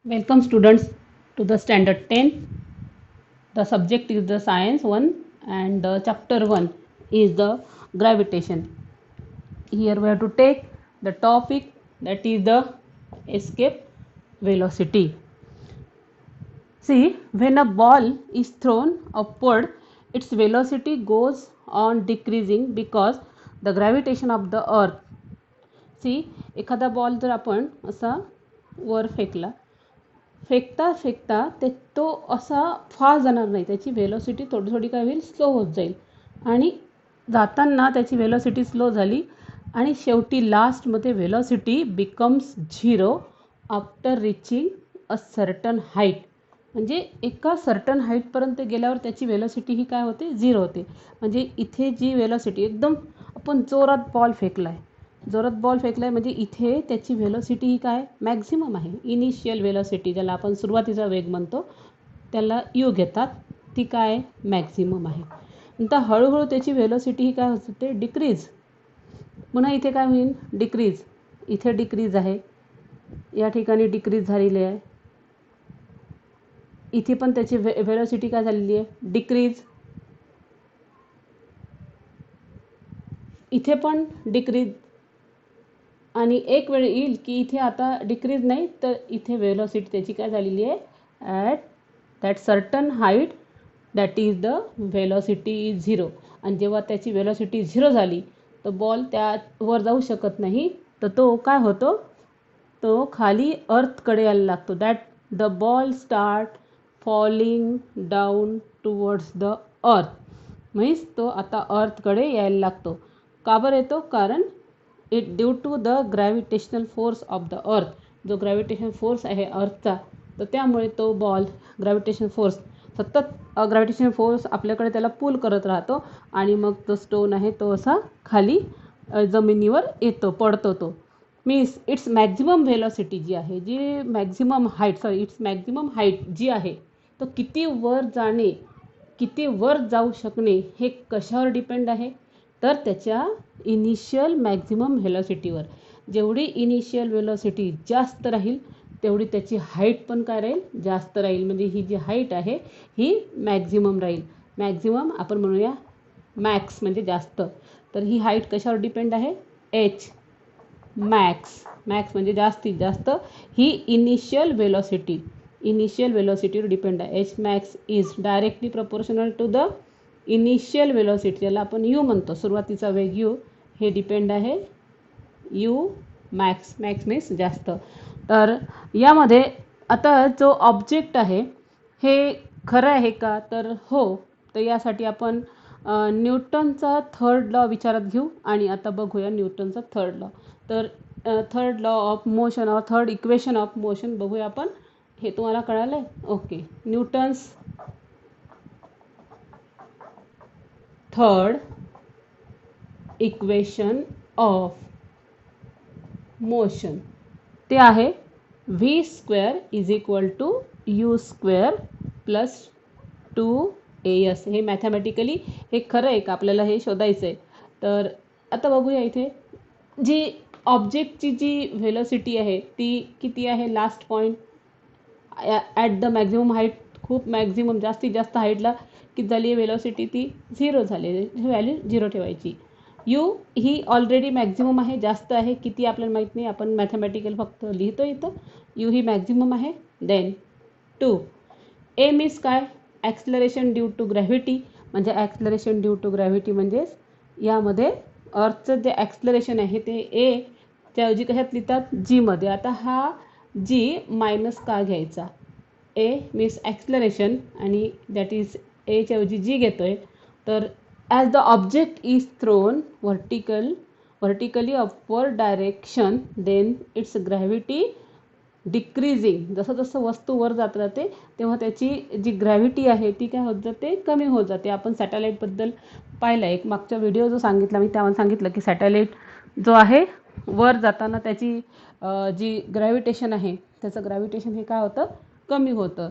Welcome students to the standard 10. The subject is the science 1 and the chapter 1 is the gravitation. Here we have to take the topic that is the escape velocity. See, when a ball is thrown upward, its velocity goes on decreasing because the gravitation of the earth. See, एखादा ball जर आपण असा वर फेकता फेकता तो असा fast जाणार नाही, त्याची वेलोसिटी थोडी थोडी काय होईल, स्लो होत जाईल आणि जाताना त्याची वेलोसिटी स्लो झाली आणि शेवटी लास्टमध्ये velocity becomes 0 after reaching a certain height. म्हणजे एका सर्टन हाईटपर्यंत गेल्यावर त्याची वेलोसिटी ही काय होते, 0 होते. म्हणजे इथे जी वेलोसिटी एकदम आपण जोरात बॉल फेकलाय म्हणजे इथे त्याची वेलोसिटी ही काय मॅक्झिमम आहे. इनिशियल वेलोसिटी ज्याला आपण सुरुवातीचा वेग म्हणतो त्याला यू घेतात, ती काय मॅक्झिमम आहे. नंतर हळूहळू त्याची वेलोसिटी ही काय होते, डिक्रीज. पुन्हा इथे काय होईल, डिक्रीज. इथे डिक्रीज आहे, या ठिकाणी डिक्रीज झालेली आहे. इथे पण त्याची वेलोसिटी काय झालेली आहे, डिक्रीज. इथे पण डिक्रीज आणि एक वेळ येईल की इथे आता डिक्रीज नाही तर इथे वेलोसिटी त्याची काय झालेली आहे, at that certain height that is the velocity is 0. आणि जेव्हा त्याची वेलोसिटी 0 झाली तर बॉल त्यावर जाऊ शकत नाही, तर तो काय होतो, तो खाली अर्थकडे यायला लागतो. That the ball start falling down towards the earth. Means तो आता अर्थकडे यायला लागतो. का बरं येतो, कारण it due to the gravitational force of the earth. जो ग्रॅव्हिटेशनल फोर्स आहे अर्थचा, तर त्यामुळे तो बॉल ग्रॅव्हिटेशनल फोर्स सतत ग्रॅव्हिटेशनल फोर्स आपल्याकडे त्याला पुल करत राहतो आणि मग तो स्टोन आहे तो असा खाली जमिनीवर येतो, पडतो. तो मीन्स इट्स मॅक्झिमम व्हेलॉसिटी जी आहे, जी मॅक्झिमम हाईट जी आहे, तो किती वर जाऊ शकणे हे कशावर डिपेंड आहे, तर त्याच्या इनिशियल मॅक्झिमम व्हेलॉसिटीवर. जेवढी इनिशियल व्हेलॉसिटी जास्त राहील तेवढी त्याची हाईट पण काय राहील, जास्त राहील. म्हणजे ही जी हाईट आहे ही मॅक्झिमम राहील. मॅक्झिमम आपण म्हणूया मॅक्स म्हणजे जास्त. तर ही हाईट कशावर डिपेंड आहे, एच मॅक्स म्हणजे जास्तीत जास्त. ही इनिशियल वेलोसिटीवर डिपेंड आहे. H max is directly proportional to the initial velocity, ज्याला आपण यू म्हणतो, सुरुवातीचा वेग यू, हे डिपेंड आहे यू मॅक्स मीन्स जास्त. तर यामध्ये आता जो ऑब्जेक्ट आहे हे खरं आहे का, तर हो. तर यासाठी आपण न्यूटनचा थर्ड लॉ विचारात घेऊ आणि आता बघूया न्यूटनचा थर्ड लॉ. तर थर्ड लॉ ऑफ मोशन और थर्ड इक्वेशन ऑफ मोशन बघूया आपण. हे तुम्हाला कळालं आहे, okay. Newton's third equation of motion ते आहे v² is equal to u² plus 2as. हे मॅथमॅटिकली हे खरं आहे का, आपल्याला हे शोधायचं आहे. तर आता बघूया इथे जी ऑब्जेक्टची जी व्हेलॉसिटी आहे ती किती आहे, last point at the maximum height, खूप मॅक्झिमम जास्तीत जास्त हाईटला किती झाली आहे वेलोसिटी, ती 0 झाली आहे. व्हॅल्यू 0 ठेवायची. यू ही ऑलरेडी मॅक्झिमम आहे, जास्त आहे, किती आपल्याला माहीत नाही, आपण मॅथमॅटिकल फक्त लिहितो इथं. यू ही मॅक्झिमम आहे. देन 2 ए मीन्स काय, ॲक्सलरेशन ड्यू टू ग्रॅव्हिटी. म्हणजे ॲक्सलरेशन ड्यू टू ग्रॅव्हिटी म्हणजेच यामध्ये अर्थचं जे ॲक्सलरेशन आहे ते ए त्याऐवजी कशात लिहितात, जीमध्ये. आता हा जी मायनस का घ्यायचा, ए मीन्स ॲक्सलरेशन आणि दॅट इज एच्या ऐवजी जी घेतोय. तर as the object is thrown vertically upward direction, then it's gravity decreasing. जसं जसं वस्तू वर जात राहते तेव्हा त्याची जी ग्रॅव्हिटी आहे ती काय होत जाते, कमी होत जाते. आपण सॅटेलाईटबद्दल पाहिलं, एक मागचा व्हिडिओ जो सांगितला मी त्यामध्ये सांगितलं की सॅटेलाईट जो आहे वर जाताना त्याची जी ग्रॅव्हिटेशन आहे त्याचं ग्रॅव्हिटेशन हे काय होतं, कमी होतं.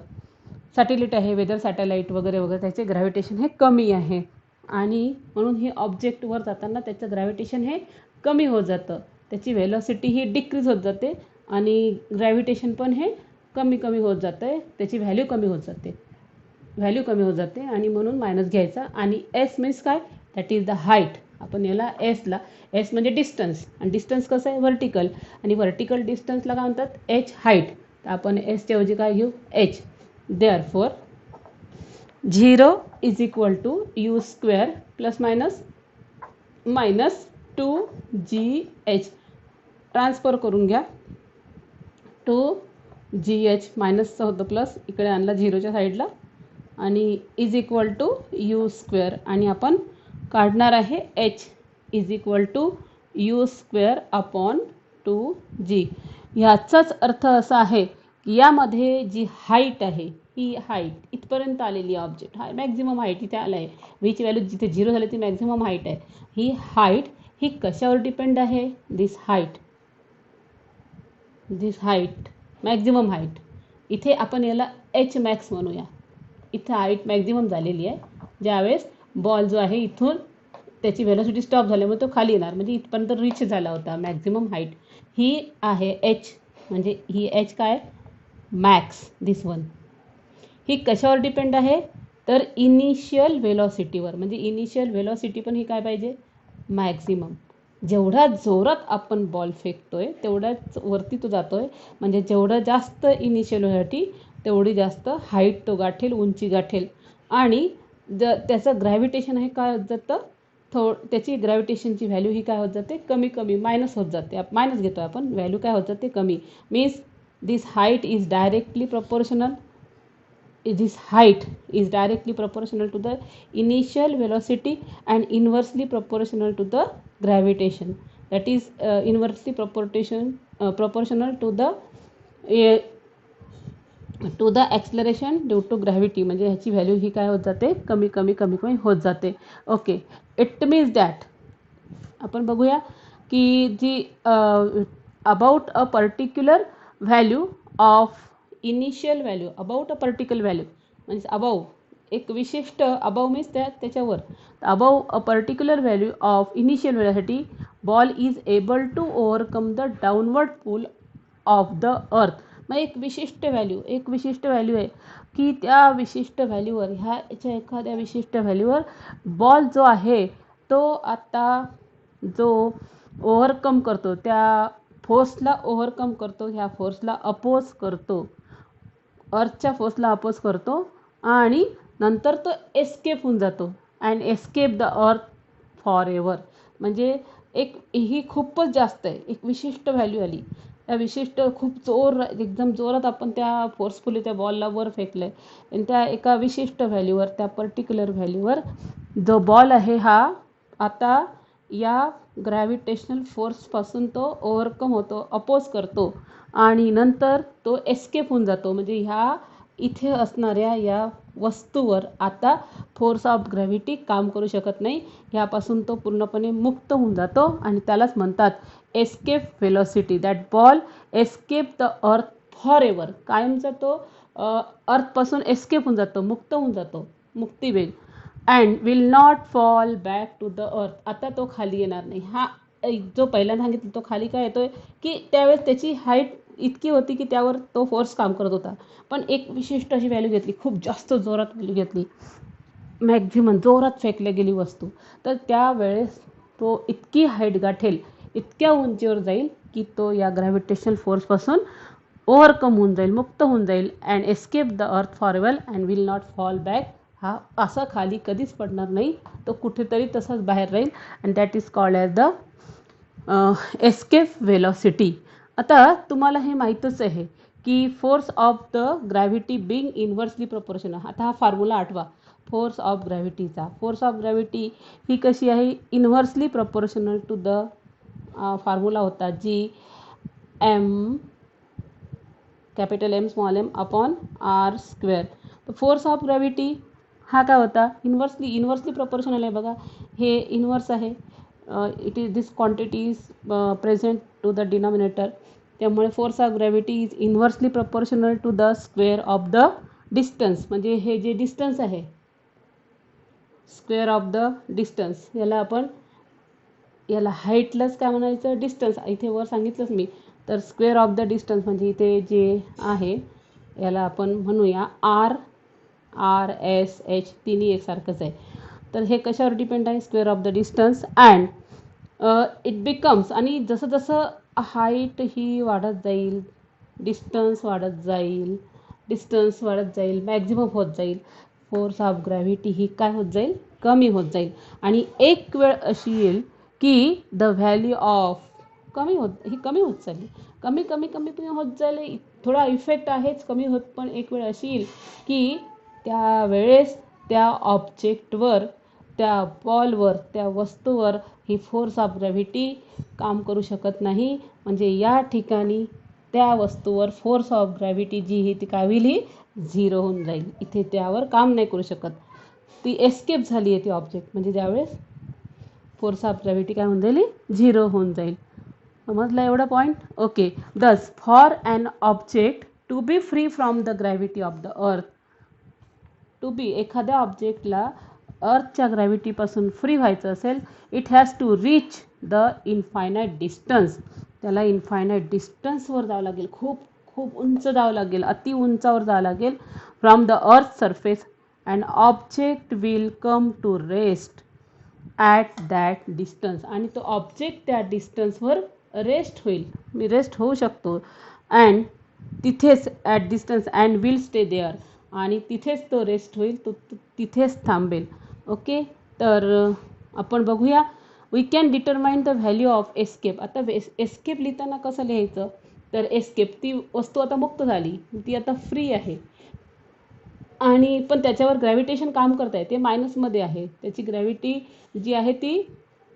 सॅटेलाईट आहे, वेदर सॅटेलाईट वगैरे वगैरे, त्याचे ग्रॅव्हिटेशन हे कमी आहे आणि म्हणून हे ऑब्जेक्टवर जाताना त्याचं ग्रॅव्हिटेशन हे कमी होत जातं. त्याची व्हेलॉसिटी ही डिक्रीज होत जाते आणि ग्रॅव्हिटेशन पण हे कमी कमी होत जातं आहे, त्याची व्हॅल्यू कमी होत जाते आणि म्हणून मायनस घ्यायचा. आणि एस मीन्स काय, दॅट इज द हाईट. आपण याला एसला, एस म्हणजे डिस्टन्स, आणि डिस्टन्स कसं आहे, व्हर्टिकल, आणि व्हर्टिकल डिस्टन्सला काय म्हणतात, एच हाईट. तर आपण एसच्या ऐवजी काय घेऊ, H. Therefore 0 is equal to u square plus minus 2GH. Transfer करून घ्या. 2GH मायनसचं होतं प्लस, इकडे आणला 0च्या साईडला, आणि is equal to u square, आणि आपण काढणार आहे H is equal to u square upon 2G. ह्याचाच अर्थ असा आहे की यामध्ये जी हाईट आहे, ही हाईट इथपर्यंत आलेली ऑब्जेक्ट, हा मॅक्झिमम हाईट इथे आला आहे. व्हीची व्हॅल्यू जिथे 0 झाली ती मॅक्झिमम हाईट आहे. ही हाईट ही कशावर डिपेंड आहे, दिस हाईट मॅक्झिमम हाईट. इथे आपण याला एच मॅक्स म्हणूया. इथं हाईट मॅक्झिमम झालेली आहे. ज्यावेळेस बॉल जो आहे इथून त्याची व्हेलॉसिटी स्टॉप झाल्यामुळे तो खाली येणार, म्हणजे इथपर्यंत रीच झाला होता. मॅक्झिमम हाईट ही आहे एच, म्हणजे ही एच काय, मॅक्स, दिस वन. ही कशावर डिपेंड आहे, तर इनिशियल व्हेलॉसिटीवर. म्हणजे इनिशियल व्हेलॉसिटी पण ही काय पाहिजे, मॅक्झिमम. जेवढा जोरात आपण बॉल फेकतोय तेवढ्याच वरती तो जातोय, म्हणजे जेवढं जास्त इनिशियल व्हेलॉसिटी तेवढी जास्त हाईट तो गाठेल, उंची गाठेल. आणि त्याचं ग्रॅव्हिटेशन हे काय होत जातं, त्याची ग्रॅव्हिटेशनची व्हॅल्यू ही काय होत जाते, कमी कमी मायनस होत जाते. मायनस घेतो आपण, व्हॅल्यू काय होत जाते, कमी. Means this height is directly proportional to the initial velocity and inversely proportional to the gravitation. That is inversely proportional to the acceleration due to gravity. म्हणजे ह्याची व्हॅल्यू ही काय होत जाते, कमी कमी कमी कमी होत जाते. ओके, इट मीन्स दॅट आपण बघूया की जी about a particular value of initial value, about a particular value म्हणजे अबाव एक विशिष्ट, अबाव मीन्स त्याच्यावर, above a particular value of initial velocity ball is able to overcome the downward pull of the earth. मग एक विशिष्ट value आहे की त्या विशिष्ट व्हॅल्यूवर, ह्याच्या एखाद्या विशिष्ट व्हॅल्यूवर बॉल जो आहे तो आता जो ओव्हरकम करतो, त्या फोर्सला ओव्हरकम करतो, ह्या फोर्सला अपोज करतो, अर्थच्या फोर्सला अपोज करतो, आणि नंतर तो एस्केप होऊन जातो. And escape the earth for ever. म्हणजे ही खूपच जास्त आहे, एक विशिष्ट व्हॅल्यू आली, त्या विशिष्ट खूप एकदम जोरात आपण त्या फोर्सफुली त्या बॉलला वर फेकलं आहे, आणि त्या एका विशिष्ट व्हॅल्यूवर, त्या पर्टिक्युलर व्हॅल्यूवर जो बॉल आहे हा आता या ग्रॅव्हिटेशनल फोर्सपासून तो ओव्हरकम होतो, अपोज करतो, आणि नंतर तो एस्केप होऊन जातो. म्हणजे ह्या इथे असणाऱ्या या वस्तूवर आता फोर्स ऑफ ग्रॅव्हिटी काम करू शकत नाही, ह्यापासून तो पूर्णपणे मुक्त होऊन जातो, आणि त्यालाच म्हणतात escape velocity. That ball escape the earth forever. कायमचा तो अर्थपासून एस्केप होऊन जातो, मुक्त होऊन जातो, मुक्तिवेग. And will not fall back to the earth. आता तो खाली येणार नाही. हा जो पहिल्यांदा सांगितलं तो खाली काय येतोय की त्यावेळेस त्याची हाईट इतकी होती की त्यावर तो फोर्स काम करत होता, पण एक विशिष्ट अशी व्हॅल्यू घेतली, खूप जास्त जोरात व्हॅल्यू घेतली, मॅक्झिमम जोरात फेकल्या गेली वस्तू, तर त्यावेळेस तो इतकी हाईट गाठेल, इतक्या उंचीवर जाईल की तो या ग्रॅव्हिटेशनल फोर्सपासून ओव्हरकम होऊन जाईल, मुक्त होऊन जाईल, and escape the earth for ever and will not fall back. हा असा खाली कधीच पडणार नाही, तो कुठेतरी तसाच बाहेर राहील, and that is called as the escape velocity. आता तुम्हाला हे माहीतच आहे की force of the gravity being inversely proportional. आता हा फॉर्म्युला आठवा फोर्स ऑफ ग्रॅव्हिटीचा. फोर्स ऑफ ग्रॅव्हिटी ही कशी आहे, inversely proportional to the formula होता G M, capital M small M upon R square. तर फोर्स ऑफ ग्रॅव्हिटी हा काय होता, इन्व्हर्सली प्रोपोर्शनल आहे. बघा हे इन्व्हर्स आहे, it is this quantity is present to the denominator, त्यामुळे force of gravity is inversely proportional to the square of the distance. म्हणजे हे जे डिस्टन्स आहे, स्क्वेअर ऑफ द डिस्टन्स, याला हाईटलाच काय म्हणायचं, डिस्टन्स. इथे वर सांगितलंच मी, तर स्क्वेअर ऑफ द डिस्टन्स म्हणजे इथे जे आहे याला आपण म्हणूया RS H तिन्ही एकसारखंच आहे. तर हे कशावर डिपेंड आहे? Square of the distance and it becomes, आणि जसं जसं हाईट ही वाढत जाईल, डिस्टन्स वाढत जाईल, मॅक्झिमम होत जाईल, फोर्स ऑफ ग्रॅव्हिटी ही काय होत जाईल? कमी होत जाईल. आणि एक वेळ अशी येईल की द व्हॅल्यू ऑफ कमी होत चालली, कमी होत जाईल. थोडा इफेक्ट आहेच, कमी होत, पण एक वेळ अशी येईल की त्यावेळेस त्या ऑब्जेक्टवर, त्या बॉलवर, त्या वस्तूवर ही फोर्स ऑफ ग्रॅव्हिटी काम करू शकत नाही. म्हणजे या ठिकाणी त्या वस्तूवर फोर्स ऑफ ग्रॅव्हिटी जी ही ती काय होईल? ही 0 होऊन जाईल. इथे त्यावर काम नाही करू शकत, ती एस्केप झाली आहे ती ऑब्जेक्ट. म्हणजे त्यावेळेस फोर्स ऑफ ग्रॅव्हिटी काय होऊन जाईल? 0 होऊन जाईल. समजला एवढा point? Okay. Thus for an object to be free from the gravity of the earth, to be, एखाद्या ऑब्जेक्टला अर्थच्या ग्रॅव्हिटीपासून फ्री व्हायचं असेल, it has to reach the infinite distance, त्याला इनफायनाईट डिस्टन्सवर जावं लागेल, खूप खूप उंच जावं लागेल, अति उंचावर जावं लागेल, from the earth surface, and object will come to rest at that distance, आणि तो ऑब्जेक्ट त्या डिस्टन्सवर रेस्ट होऊ शकतो. अँड तिथेच at distance and will stay there, आणि तिथेच तो रेस्ट होईल, तो तिथेच थांबेल. ओके. तर आपण बघूया, we can determine the value of escape. आता एस्केप लिहिताना कसं लिहायचं? तर एस्केप, ती वस्तू आता मुक्त झाली, ती आता फ्री आहे, आणि पण त्याच्यावर ग्रॅव्हिटेशन काम करत आहे, ते मायनसमध्ये आहे, त्याची ग्रॅव्हिटी जी आहे ती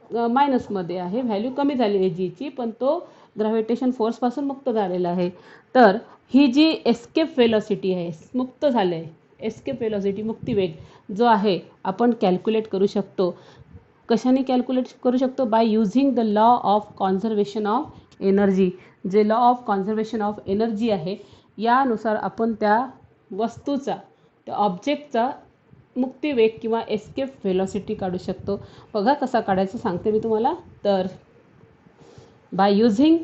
मायनसमध्ये आहे, व्हॅल्यू कमी झालेली आहे जीची, पण तो ग्रॅव्हिटेशन फोर्सपासून मुक्त झालेला आहे. तर ही जी एस्केप वेलॉसिटी आहे, मुक्त झालं आहे, एस्केप वेलॉसिटी, मुक्तिवेग जो आहे, आपण कॅल्क्युलेट करू शकतो. कशाने कॅल्क्युलेट करू शकतो? By using the law of conservation of energy. जे law of conservation of energy आहे, यानुसार आपण त्या वस्तूचा, त्या ऑब्जेक्टचा मुक्तिवेग किंवा एस्केप व्हेलॉसिटी काढू शकतो. बघा कसा काढायचं सांगते मी तुम्हाला. तर bye using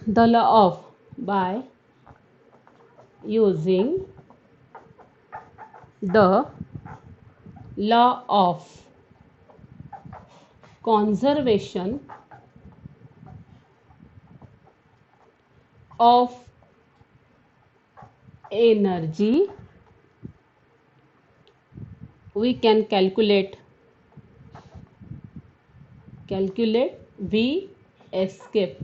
the law of conservation of energy, we can calculate V escape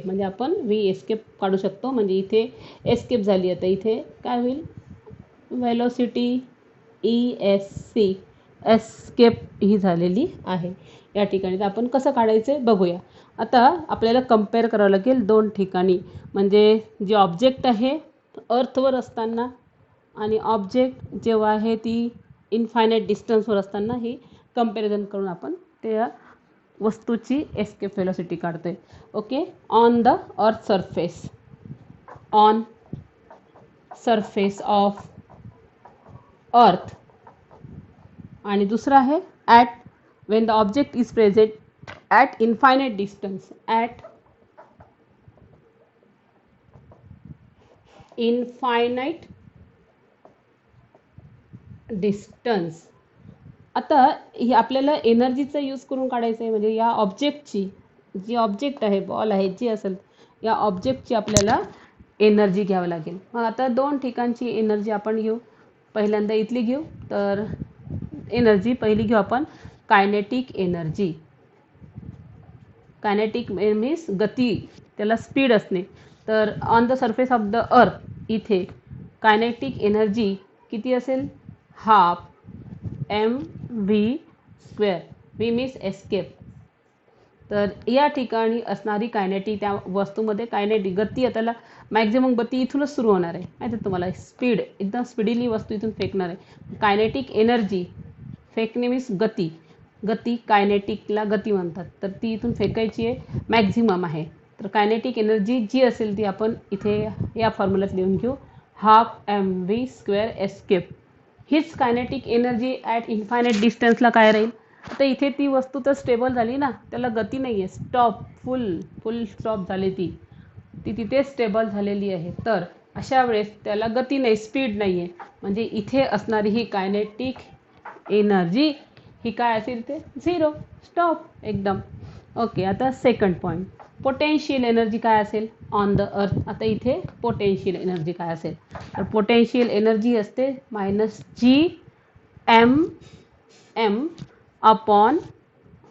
म्हणजे आपण V escape काढू शकतो. म्हणजे इथे एस्केप झाली, आता इथे काय होईल? व्हेलॉसिटी ESC, एस्केप ही झालेली आहे या ठिकाणी. तर आपण कसं काढायचं बघूया. आता आपल्याला कंपेअर करावं लागेल दोन ठिकाणी, म्हणजे जे ऑब्जेक्ट आहे अर्थवर असताना आणि ऑब्जेक्ट जेव्हा आहे ती इनफायनाईट डिस्टन्सवर असताना, ही कंपॅरिझन करून आपण त्या वस्तूची एस्केप व्हेलॉसिटी काढतोय. Okay. On the earth surface of earth, आणि दुसरा आहे at Wien the object is present at infinite distance, at infinite distance. आता ही आपल्याला एनर्जीचा यूज करून काढायचं आहे. म्हणजे या ऑब्जेक्टची, जी ऑब्जेक्ट आहे, बॉल आहे, जी असेल, या ऑब्जेक्टची आपल्याला एनर्जी घ्यावी लागेल. मग आता दोन ठिकाणची एनर्जी आपण घेऊ. पहिल्यांदा इथली घेऊ. तर एनर्जी पहिली घेऊ आपण, कायनेटिक एनर्जी. कायनेटिक मीन्स गती, त्याला स्पीड असणे. तर on the surface of the अर्थ इथे कायनेटिक एनर्जी किती असेल? Half mv². V means escape. तर या ठिकाणी असणारी कायनेटिक, त्या वस्तूमध्ये कायनेटिक गती, त्याला मॅक्झिमम गती इथूनच सुरू होणार आहे, माहिती आहे तुम्हाला. स्पीड, एकदम स्पीडीली वस्तू इथून फेकणार आहे. कायनेटिक एनर्जी, फेकणे मीन्स गती, कायनेटिकला गती म्हणतात. तर ती इथून फेकायची आहे, मॅक्झिमम आहे. तर कायनेटिक एनर्जी जी असेल ती आपण इथे या फॉर्म्युल्यात लिहून घेऊ, हाफ mv² एस्केप. हीच कायनेटिक एनर्जी ॲट इन्फायनाईट डिस्टन्सला काय राहील? आता इथे ती वस्तू तर स्टेबल झाली ना, त्याला गती नाही आहे, स्टॉप, फुल स्टॉप झाली ती. ती तिथे स्टेबल झालेली आहे. तर अशा वेळेस त्याला गती नाही, स्पीड नाही आहे, म्हणजे इथे असणारी ही कायनेटिक एनर्जी ही काय असेल ते 0, स्टॉप एकदम. ओके, आता सेकंड पॉईंट, पोटेन्शियल एनर्जी काय असेल ऑन द अर्थ. आता इथे पोटेन्शियल एनर्जी काय असेल, तर पोटेन्शियल एनर्जी असते -Gm अपॉन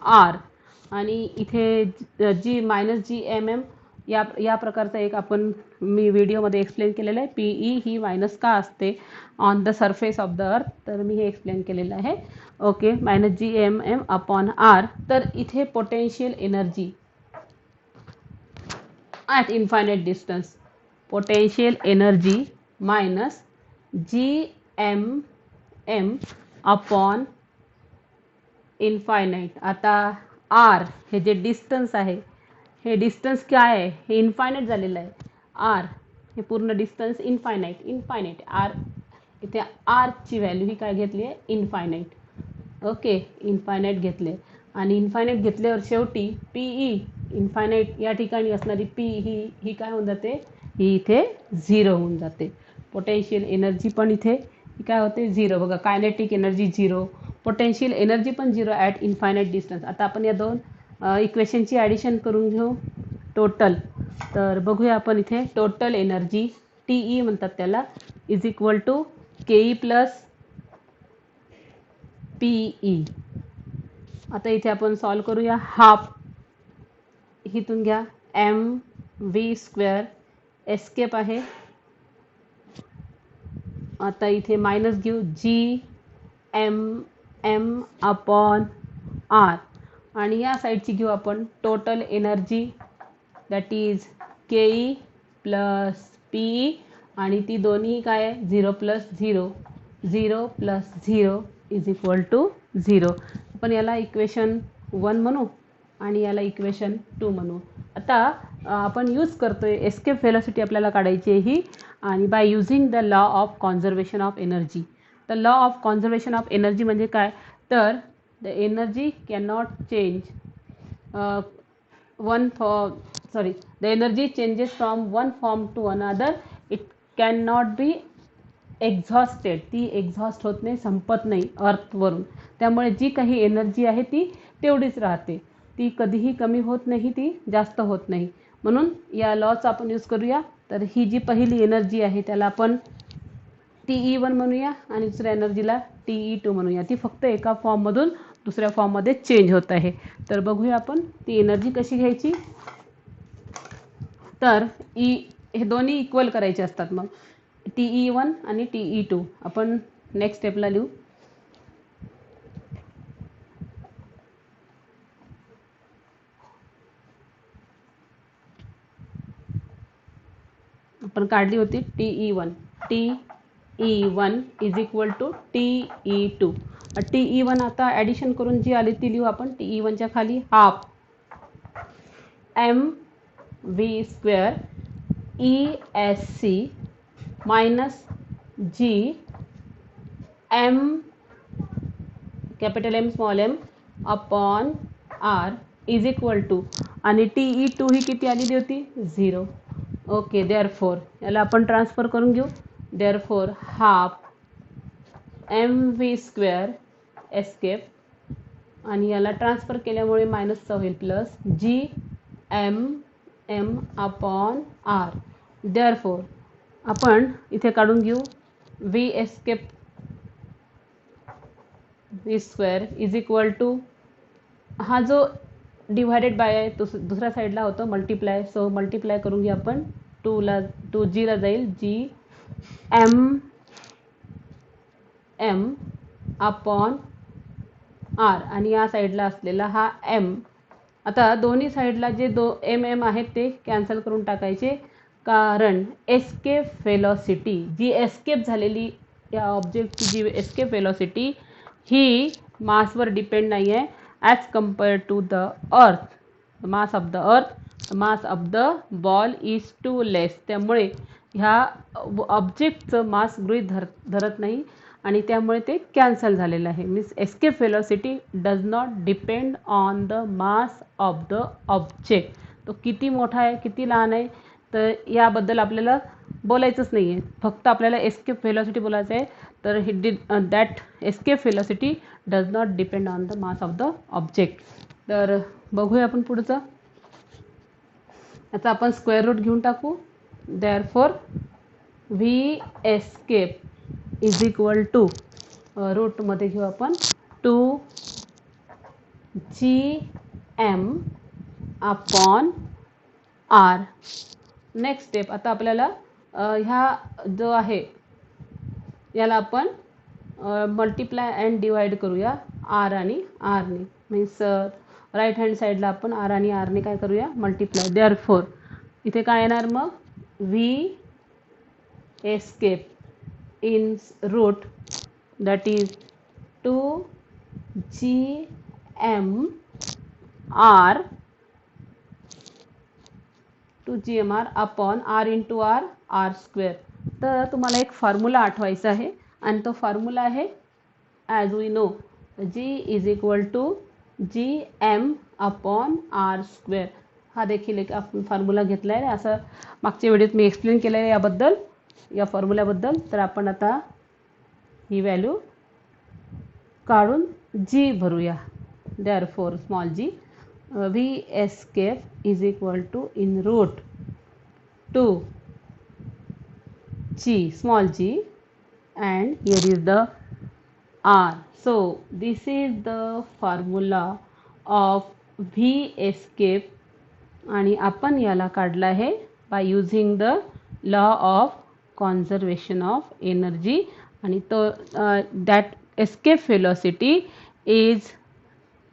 आर. आणि इथे -Gmm या प्रकारचा एक मी व्हिडिओमध्ये एक्सप्लेन केलेलं आहे. PE ही मायनस का असते on the surface of the earth, तर मी हे एक्सप्लेन केलेलं आहे. Okay, -Gmm upon R. तर इथे potential energy at infinite distance, potential energy -Gmm upon infinite. आता आर हे जे डिस्टन्स आहे, हे डिस्टन्स काय आहे, हे इन्फायनाईट झालेलं आहे. आर हे पूर्ण डिस्टन्स इन्फायनाईट आर. इथे आरची व्हॅल्यू ही काय घेतली आहे, इन्फायनाईट. ओके, इन्फायनाईट घेतले आणि इन्फायनाईट घेतल्यावर शेवटी PE इन्फायनाईट या ठिकाणी असणारी ही काय होऊन जाते, ही इथे 0 होऊन जाते. पोटेन्शियल एनर्जी पण इथे काय होते, 0. बघा, कायनेटिक एनर्जी 0, पोटेन्शियल एनर्जी पण 0 ॲट इन्फायनाईट डिस्टन्स. आता आपण या दोन इक्वेशनची ॲडिशन करून घेऊ, टोटल. तर बघूया आपण इथे टोटल एनर्जी TE म्हणतात त्याला, is equal to KE plus PE. आता इथे आपण सॉल्व करूया. हाफ इथून घ्या, mv², एस्केप आहे. आता इथे मायनस घेऊ, Gmm अपॉन आर. आणि या साईडची घेऊ आपण total energy, that is KE plus PE. आणि ती दोन्ही काय आहे, 0 plus 0, 0 plus 0 is equal to 0. आपण याला इक्वेशन 1 म्हणू आणि याला इक्वेशन 2 म्हणू. आता आपण यूज करतोय एस्केप व्हेलॉसिटी आपल्याला काढायची आहे ही, आणि by using the law of conservation of energy. तर law of conservation of energy म्हणजे काय, तर the energy can not change the energy changes from one form to another. It cannot be exhausted. ती एक्झॉस्ट होत नाही, संपत नाही अर्थवरून. त्यामुळे जी काही एनर्जी आहे ती तेवढीच राहते, ती कधीही कमी होत नाही, ती जास्त होत नाही. म्हणून या लॉचा आपण यूज करूया. तर ही जी पहिली एनर्जी आहे त्याला आपण TE1 म्हणूया आणि दुसऱ्या एनर्जीला TE2 म्हणूया. ती फक्त एका फॉर्ममधून दुसऱ्या फॉर्ममध्ये चेंज होत आहे. तर बघूया आपण ती एनर्जी कशी घ्यायची. तर हे दोन्ही इक्वल करायचे असतात. मग TE1 आणि TE2 आपण नेक्स्ट स्टेपला लिहू. आपण काढली होती TE1 is equal to TE2. TE1 आता ॲडिशन करून जी आली ती लिहू आपण. TE1च्या खाली half mv² ESC minus Gm capital M small m upon R is equal to, आणि TE2 ही किती आलेली होती, 0. ओके, देअरफॉर याला आपण ट्रान्सफर करून घेऊ. देअरफॉर हाफ mv² एस्केप, आणि याला ट्रान्सफर केल्यामुळे मायनसचा होईल plus Gmm upon R. Therefore आपण इथे काढून घेऊ v escape v² is equal to, हा जो डिवायडेड बाय आहे तो दुसऱ्या साईडला होतो मल्टिप्लाय, सो मल्टिप्लाय करून घेऊ आपण. 2G ला जाईल Gmm अपॉन आर, आणि या साईडला असलेला हा m. आता दोन्ही साईडला जे mm आहेत ते कॅन्सल करून टाकायचे, कारण एस्केप व्हेलॉसिटी जी एस्केप झालेली या ऑब्जेक्टची जी एस्केप व्हेलॉसिटी ही मासवर डिपेंड नाही आहे. As compare to the earth, mass of the earth, mass of the ball is too less. त्यामुळे ह्या ऑब्जेक्टचं मास गृहीत धरत नाही आणि त्यामुळे ते कॅन्सल झालेलं आहे. Means escape velocity does not depend on the mass of the object. तो किती मोठा आहे किती लहान आहे तर याबद्दल आपल्याला बोलायचंच नाही आहे, फक्त आपल्याला एस्केप व्हेलॉसिटी बोलायचं आहे. तर ही that escape velocity does not depend on the mass of the object. तर बघूया आपण पुढचं. आता आपण स्क्वेअर रूट घेऊन टाकू. Therefore V escape is equal to रूटमध्ये घेऊ आपण 2gm upon r. Next step. आता आपल्याला ह्या जो आहे याला आपण मल्टिप्लाय अँड डिवाइड करूया r आणि r ने. मीन्स राईट हँड साईडला आपण r आणि r ने काय करूया, मल्टिप्लाय. देअरफॉर इथे काय येणार मग, V escape in root that is 2gmr upon r into r square. तर तुम्हाला एक फॉर्म्युला आठवायचा आहे आणि तो फॉर्म्युला आहे as we know g is equal to gm upon r square. हा देखील एक आपण फॉर्म्युला घेतला आहे, असं मागच्या व्हिडिओत मी एक्सप्लेन केलं आहे याबद्दल, या फॉर्म्युल्याबद्दल. तर आपण आता ही व्हॅल्यू काढून g भरूया. Therefore small g v escape is equal to in root 2g small g and here is the r. So this is the formula of v escape आणि आपण याला काढला आहे by using the law of conservation of energy. आणि तो that escape velocity is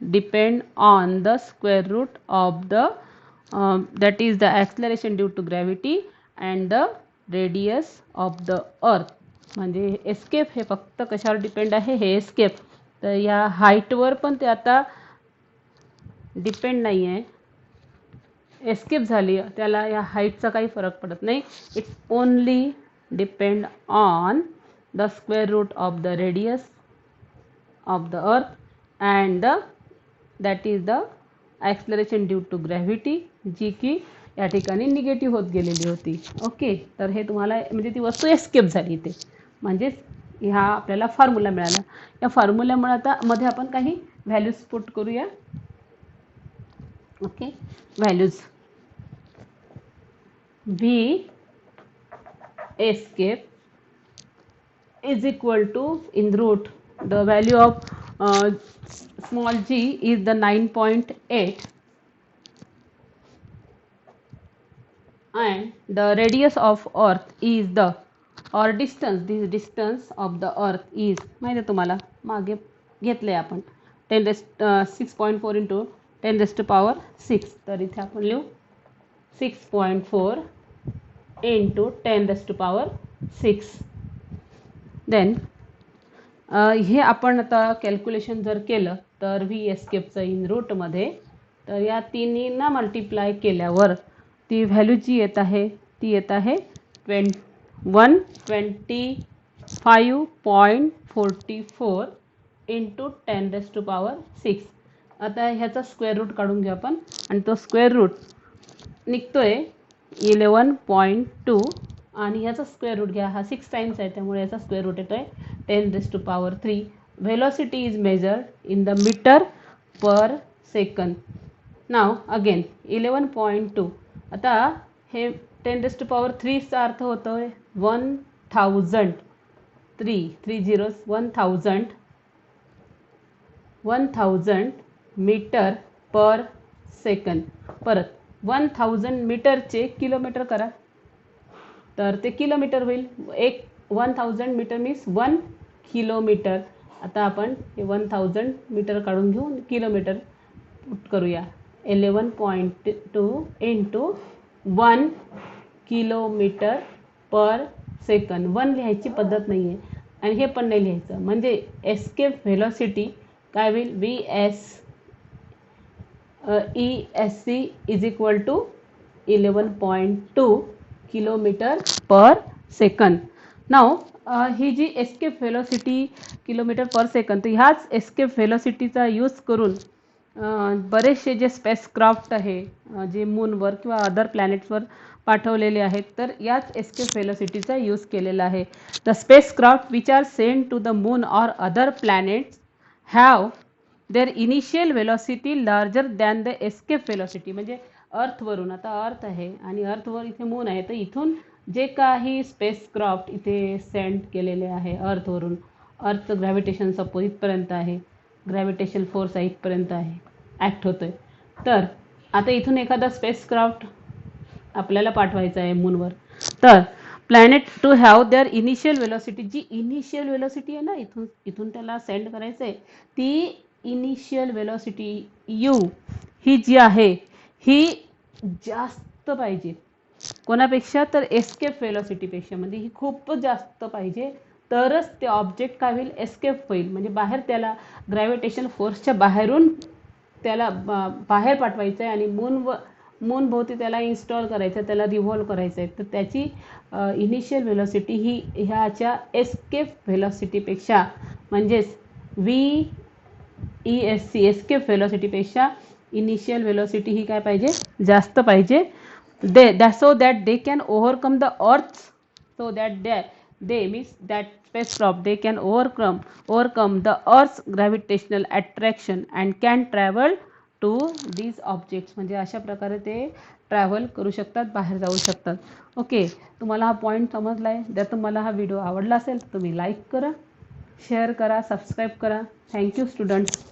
depend on the square root of the that is the acceleration due to gravity and the radius of the earth. म्हणजे escape हे फक्त कशावर depend आहे, हे escape. तर या हाईटवर पण ते आता डिपेंड नाही आहे, एस्केप झाली त्याला या हाईटचा काही फरक पडत नाही. It's only depend on the square root of the radius of the earth and the that is the acceleration due to gravity, g की या ठिकाणी निगेटिव्ह होत गेलेली होती. ओके, तर हे तुम्हाला म्हणजे ती वस्तू एस्केप झाली इथे, म्हणजेच ह्या आपल्याला फॉर्म्युला मिळाला. या फॉर्म्युल्यामुळे आता मध्ये आपण काही व्हॅल्यूज पुट करूया. Okay, values V escape is equal to in root the value of small g is the 9.8 and the radius of earth is the or distance, this distance of the earth is माहिती आहे तुम्हाला, मागे घेतले आपण 6.4 into 10 raised to power 6. तर इथे आपण लिहू 6.4 into 10 raised to power 6. Then हे आपण आता कॅल्क्युलेशन जर केलं तर व्ही एस्केपचं इन रूटमध्ये, तर या तिन्हींना मल्टिप्लाय केल्यावर ती व्हॅल्यू जी येत आहे ती येत आहे 125.44 इंटू 10 raised to power 6. आता ह्याचा स्क्वेअर रूट काढून घेऊ आपण आणि तो स्क्वेअर रूट निघतोय 11.2 आणि याचा स्क्वेअर रूट घ्या, हा 6 टाइम्स आहे त्यामुळे याचा स्क्वेअर रूट येतो आहे 10 raised to power 3. Velocity is measured in the metre per second. Now again 11.2. आता हे 10 raised to power 3 चा अर्थ होतो आहे 1000 मीटर पर सेकंड. परत 1000 मीटरचे किलोमीटर करा तर ते किलोमीटर होईल. 1000 मीटर मीन्स 1 किलोमीटर. आता आपण हे 1000 मीटर काढून घेऊन किलोमीटर पुट करूया. 11.2 इंटू 1 किलोमीटर पर सेकंड. 1 लिहायची पद्धत नाही आहे आणि हे पण नाही लिहायचं, म्हणजे एस्केप व्हेलॉसिटी काय होईल, V S E S C is equal to 11.2 kilometre per second. नाव ही जी escape velocity kilometre per second, तर ह्याच एस्केप व्हेलॉसिटीचा यूज करून बरेचसे जे स्पेसक्राफ्ट आहे जे मूनवर किंवा अदर प्लॅनेट्सवर पाठवलेले आहेत. तर याच एस्केप व्हेलॉसिटीचा यूज केलेला आहे. The spacecraft which are send to the moon or other planets have their initial velocity larger than the escape velocity. म्हणजे अर्थवरून, आता अर्थ आहे आणि अर्थवर इथे मून आहे, तर इथून जे काही स्पेसक्राफ्ट इथे सेंड केलेले आहे अर्थवरून, अर्थ ग्रॅव्हिटेशन सपोज इथपर्यंत आहे, ग्रॅव्हिटेशन फोर्स आहे इथपर्यंत आहे, ॲक्ट होतोय. तर आता इथून एखादा स्पेसक्राफ्ट आपल्याला पाठवायचा आहे मूनवर, तर planet to have their initial velocity, जी इनिशियल व्हेलॉसिटी आहे ना, इथून त्याला सेंड करायचं आहे, ती इनिशियल व्हेलॉसिटी यू ही जी आहे ही जास्त पाहिजे. कोणापेक्षा? तर एस्केप व्हेलॉसिटीपेक्षा. म्हणजे ही खूपच जास्त पाहिजे, तरच ते ऑब्जेक्ट काय होईल, एस्केप होईल. म्हणजे बाहेर त्याला ग्रॅव्हिटेशन फोर्सच्या बाहेरून त्याला बाहेर पाठवायचं आहे आणि मूनभोवती त्याला इन्स्टॉल करायचं आहे, त्याला रिव्हॉल्व करायचं आहे. तर त्याची इनिशियल व्हेलॉसिटी ही ह्याच्या एस्केप व्हेलॉसिटीपेक्षा, म्हणजेच VESC एस्केप व्हेलॉसिटीपेक्षा इनिशियल व्हेलॉसिटी ही काय पाहिजे, जास्त पाहिजे. So that they can overcome the earth's, so that they means that spacecraft they can overcome the earth's gravitational attraction and can travel to these objects. म्हणजे अशा प्रकारे ते travel करू शकतात, बाहेर जाऊ शकतात. ओके, तुम्हाला हा पॉईंट समजला आहे? जर तुम्हाला हा व्हिडिओ आवडला असेल तर तुम्ही लाईक करा, शेअर करा, सबस्क्राईब करा. Thank you students.